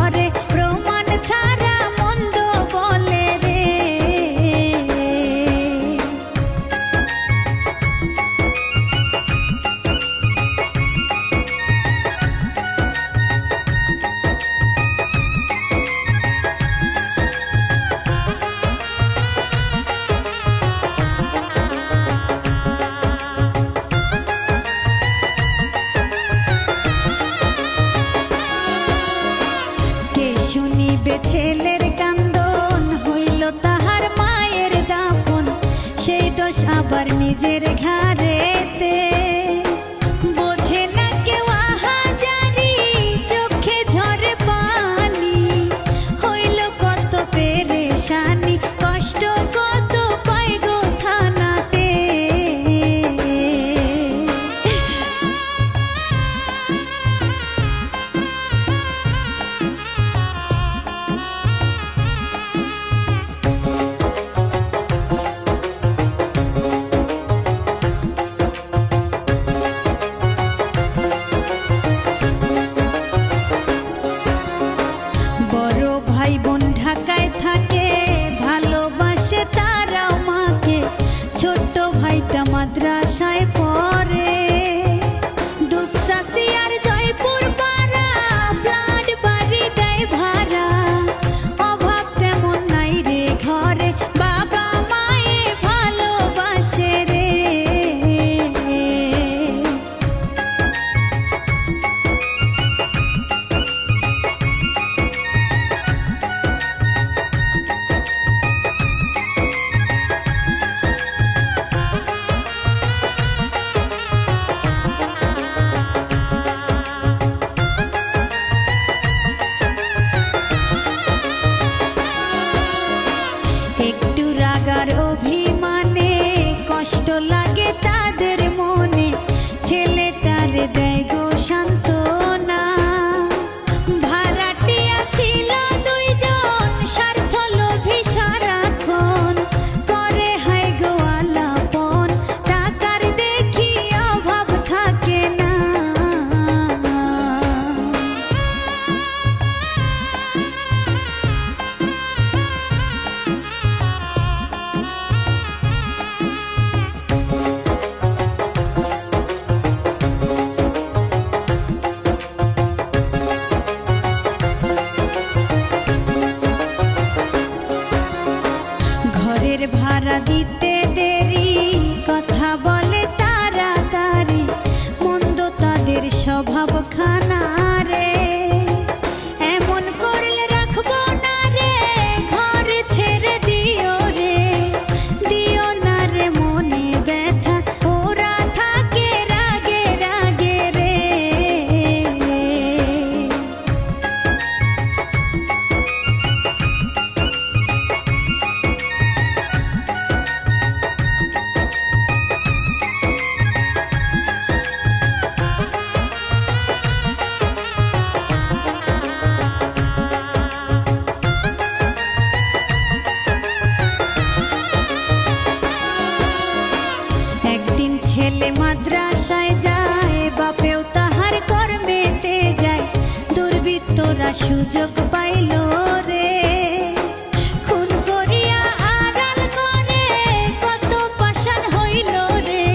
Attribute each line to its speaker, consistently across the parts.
Speaker 1: করে প্রমাণ ছাড়া মন্দ বলে রে। শুনিবে ছেলের কান্দন হইল তাহার মায়ের দাফন, সেই দোষ আবার নিজের ঘাড়েতে। বোঝে না কেউ আহাজারি, চোখে ঝরে পানি, হইল কত পেরেশানি, কষ্ট কত পায় গো থানাতে। ভাই বোন ঢাকায় থাকে, ভালোবাসে তারাও মাকে, ছোট্ট ভাইটা মাদ্রাসায় পড়ে। দুপসাসি আর জয়পুর পাড়া, ফ্ল্যাট বাড়ি দেয় ভাড়া, অভাব তেমন নাই রে ঘরে, বাবা মায়ে ভালোবাসে রে। একটু রাগার অভিমানে কষ্ট লাগে তাদের মনে, ছেলেটার দেয় গো সান্ত্বনা। ভাড়াটিয়া ছিল দুইজন, স্বার্থ লোভী সারাক্ষণ, করে হায় গো আলাপন, টাকার দেখি অভাব থাকে না। ঘরের ভাড়া দিতে দেরি, কথা বলে তাড়াতাড়ি, মন্দ তাদের স্বভাব খানা রে। এমন করলে রাখবো না রে, ঘর ছেড়ে দিও রে, দিও না রে মনে ব্যথা, ওরা থাকে রাগে রাগে রে। একদিন ছেলে মাদ্রাসায় যায়, বাপেও তাহার কর্মেতে যায়, দুর্বৃত্তরা সুযোগ পাইল রে, খুন করিয়া আড়াল করে কত পাষাণ হইল রে।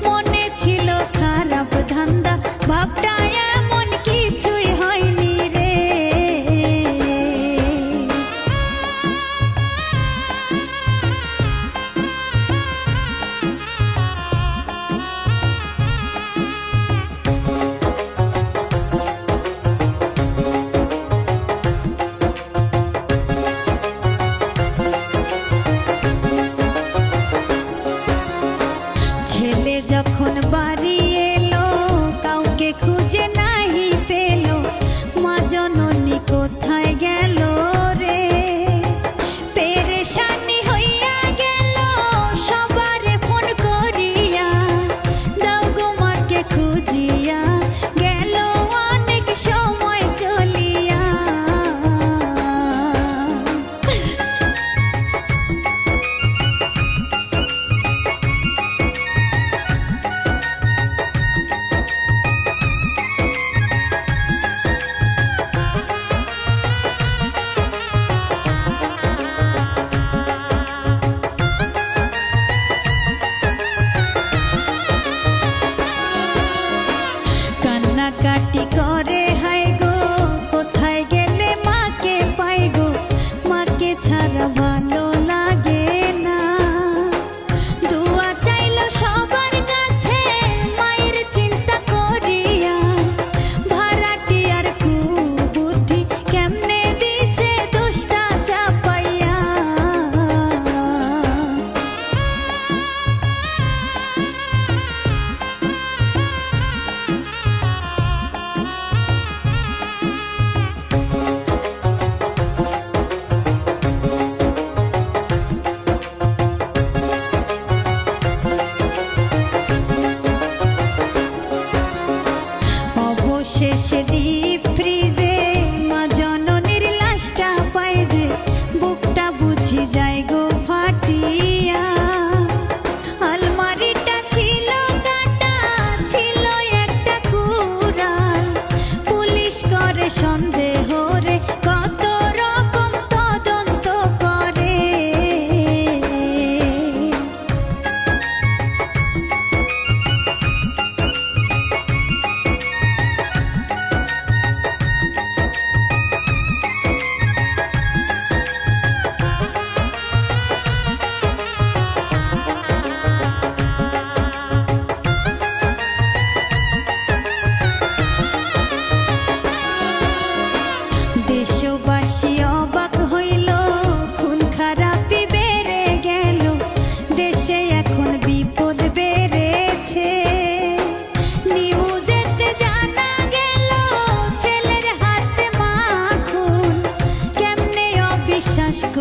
Speaker 1: মনে ছিল খারাপ ধান্দা, ভাবটা এমন কিছুই হয়নি রে।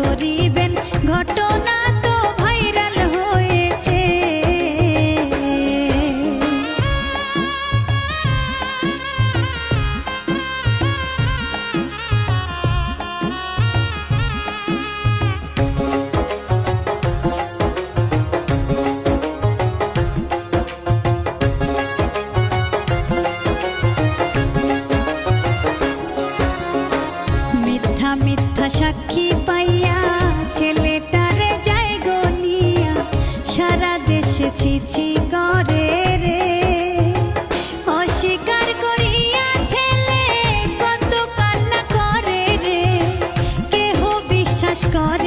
Speaker 1: করিবেন, ঘটনা তো ভাইরাল হয়েছে। মিথ্যা মিথ্যা সাক্ষী পাইয়া ছেলেটারে যায় গনিয়া, সারা দেশে ছিছি করে রে। অস্বীকার করিয়া ছেলে কত কান্না করে রে, কেহ বিশ্বাস করে